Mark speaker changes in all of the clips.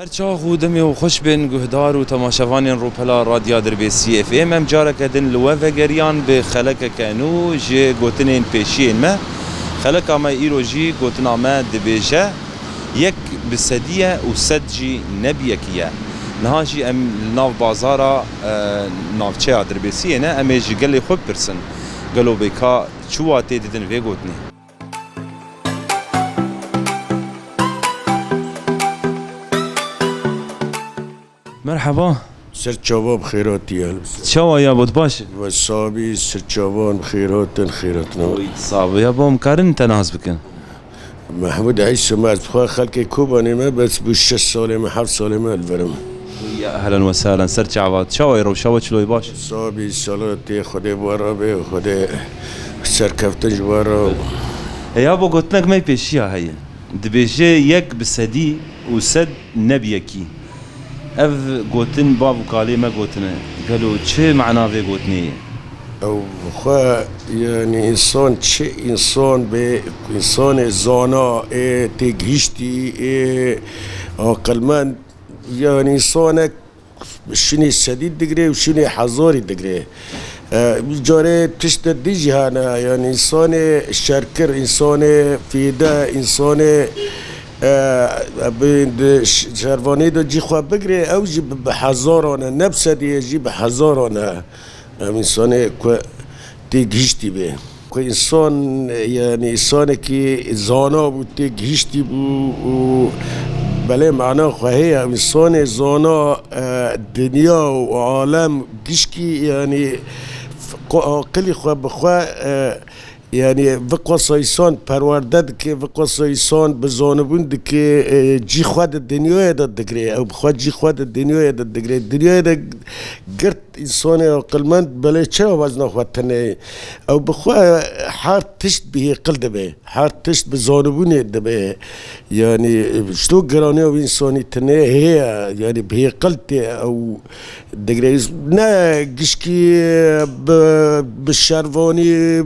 Speaker 1: هرچاخ و دمی و خوش بین گهدار و تماشاوانین روپلا رادیا دربیسی اف ام ام جارک ادن لوه گریان به خلق کنو جه گوتنین پیشین ما خلق ما ایرو جی گوتنا ما دبیجه یک بسدیه و صد جی نبیکیه نهاجی ام ناف بازارا نافچه دربیسی نه امی جی گلی خوب برسن گلو بیکا چواتی دیدن وی گوتنی مرحبا
Speaker 2: سرچاوا بخيراتي اهلا
Speaker 1: شو يا بود باشه
Speaker 2: وصابي سرچاوان خيراتنا
Speaker 1: صعب يا بوم كارن تناس بكن
Speaker 2: محمود عيسى ما بخوا خلقي كوباني ما بس بش سالي ما حرف سالي ما الفرم
Speaker 1: يا اهلا وسهلا سرچاوات شو يرو شو شلوي باش
Speaker 2: صابي صلاتي خدي بورابي خدي سركفتن جوارا
Speaker 1: يا بو قلت لك ما يبيشيها هي دبيجي يك بسدي وسد نبيكي اف قوتن باب وكالي ما قوتنا قالوا شي معناه في قوتني
Speaker 2: او خوا يعني انسان شيء انسان به انسان زانا تيجيشتي عقلمند يعني انسانك شنو سديد دقري وشنو حزاري دقري جاره تشتد دي جهانا يعني انسان شركر انسان فيدا انسان بين شرفاني دو جي خوا بقري او جي بحزارنا نفسه دي جي بحزارنا انسان كو تيجيشتي به كو انسان يعني انسان كي زانا بو تيجيشتي بو بله معناه خواهي انسان زانا دنيا وعالم جيشكي يعني قلي خوا بخوا يعني وقت سایسان پرورده که وقت سایسان بزانبون که جی خود الدنیا داد دگری او بخواد جی خود الدنیا داد دگری دنیا داد گرت انسان عقلمند بله چرا وزن خود تنه او بخواد حار تشت به قلده به حار تشت بزانبون دبه يعني شتو گرانه او انسانی تنه هي يعني به قلته او دگری نه گشکی بالشروانی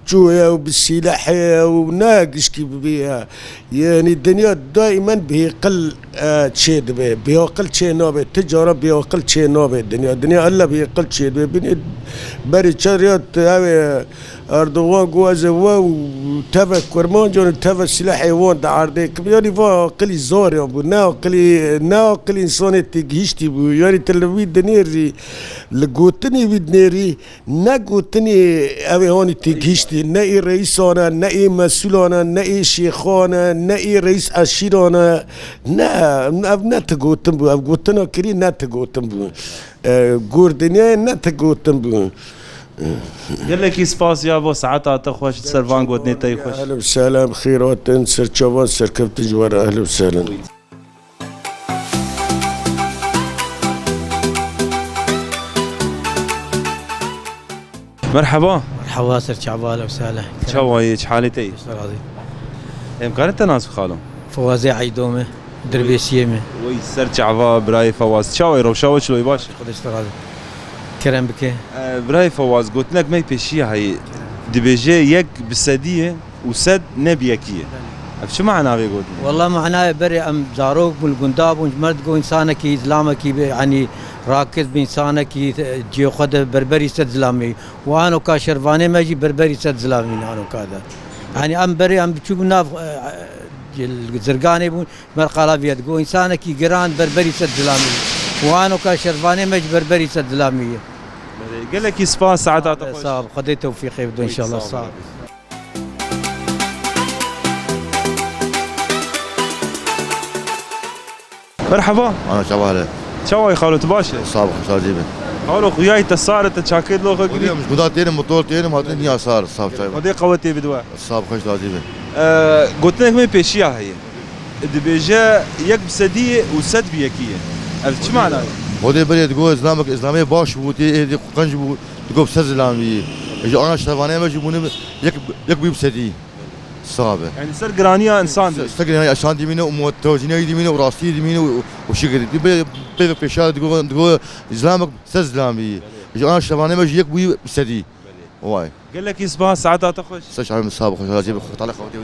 Speaker 2: جوية وبالسلاحية وناقش كيف بيها يعني الدنيا دائما بيقل شيء دبي بيقل شيء نوبه تجارة بيقل شيء نوبه الدنيا الله بيقل شيء دبي بري شريات هاي أردوغان جوازه وتفا كرمان جون تفا سلاحي وان دعارده يعني فا قلي زار يا بو نا قلي إنسان تجيشتي بو يعني تلوي دنيري لقوتني بدنيري نا قوتني أبي هوني تجيشتي نا رئيسانا نا مسؤولانا نا شيخانا نا رئيس عشيرانا نا تقوتن بو قوتنا كري نا تقوتن بو قور دنيا نا تقوتن بو
Speaker 1: قال لك سباس يا بو ساعتها تخوش سرفان قوتني تيخوش
Speaker 2: اهلا وسهلا بخيرات سرچاوان سركبت جوار اهلا وسهلا
Speaker 1: مرحبا
Speaker 3: سرچاوان اهلا وسهلا
Speaker 1: شو حالتي
Speaker 3: راضي
Speaker 1: امكانت ناس خالو
Speaker 3: فوازي عيدومه دربيسيمه
Speaker 1: وي سرچاوا براي فواز شو يرو شو شلوي باش
Speaker 3: خدش راضي كرم بك
Speaker 1: براي فواز قلت لك ما يبيشي هي دبيجي يك بسديه وسد نبيكيه شو معناه بيقول
Speaker 3: والله معناه بري ام زاروك بالقنداب ومرد جو انسانك اسلامك يعني راكز بانسانك جي خد بربري سد زلامي وانا كاشرفاني ما جي بربري سد زلامي انا كذا يعني ام بري ام بتشوف ناف الزرقاني بون مرقلا بيد جو انسانك جيران بربري سد زلامي وانا كاشرفاني ما جي بربري سد زلامي
Speaker 1: قال لك سباس ساعات
Speaker 3: صعب خديت توفيق ان شاء الله صعب
Speaker 1: مرحبا
Speaker 4: انا شواله
Speaker 1: شو خالو تباشر
Speaker 4: صابخ صاجيبه
Speaker 1: خالو خوياي تصارت تشاكيد لو
Speaker 4: قولي مش قدات تاني موتور تاني ما تني صار صاب شاي
Speaker 1: ودي قوتي بدواء
Speaker 4: صاب خش صاجيبه
Speaker 1: قلت لك ما بيشيا هي دبيجا يك بسديه وسد بيكيه عرفت شو معناه
Speaker 4: ودي بري تقول اسلامك اسلامي باش بوتي دي قنج بو تقول سزلامي اجي انا شرفانه ما جيبوني يك بيبسدي صعبه
Speaker 1: يعني سر جرانيا انسان
Speaker 4: استقراني عشان ديمينه وموتوجينه ديمينه وراسي ديمينه وشكل دي بيشال تقول اسلامك سزلامي اجي انا شرفانه ما يك بيبسدي واي
Speaker 1: قال لك يصبح ساعتها تخش
Speaker 4: سش على السابق اجيب طالع خوتي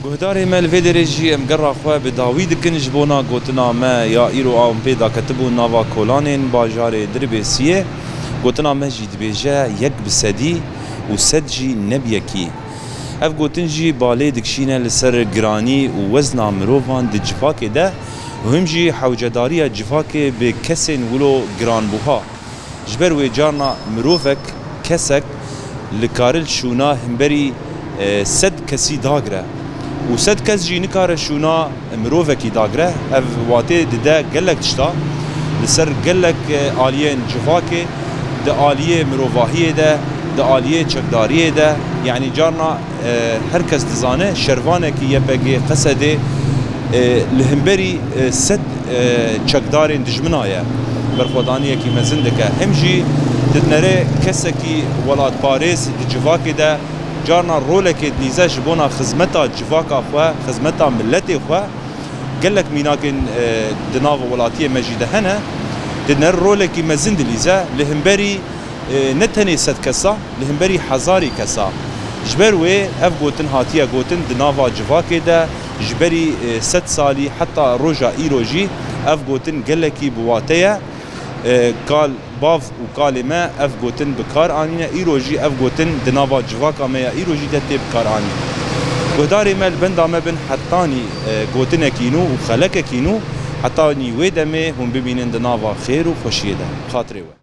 Speaker 1: گهداری مل وی درجی ام گرا خو به داوید کنج بونا گوتنا ما یا ایرو ام پیدا کتبو ناوا کولانین باجار دربسیه گوتنا مجید بیجه یک بسدی و سدجی نبیکی اف گوتنجی بالی دکشینه لسر گرانی و وزنا مروفان د جفاک ده و همجی حوجداری جفاک به کسین ولو گران بوها جبر و جارنا مروفک کسک لکارل شونا همبری سد کسی داگره و سد کس جی نکار شونا مروفکی داگره اف واته ده گلک تشتا لسر گلک آلیه جفاک ده آلیه مروفاهیه ده آلیه چکداریه ده يعني جارنا هر کس دزانه شروانه کی یبگی قصده لهمبری سد چکدارین دجمنایه برخودانیه کی مزنده که همجی دنره کسی کی ولاد پاریس دجواکی ده جارنا روله کی نیزه جبونا خدمتا جواکا خو خدمتا ملتی خو قالك ميناكن دناف ولاتيه مجيده هنا دنر روله کی مزند لیزه لهمبری نتنی سد کسا لهمبری هزاری کسا جبروي اف گوتن هاتیه گوتن دناوا جواکه ده جبری 7 سالی حتی روجا ایروجی اف گوتن گلکی بواتیه قال باف و کالمه اف گوتن بکار آنینه ایروجی اف گوتن دناوا جواکه میا ایروجی ده تیب کار آنینه گهداری مل بندامه بن حتانی گوتن کینو و خلک کینو حتی نیوه دمه هم ببینن دناوا خیر و خوشیه ده خاطره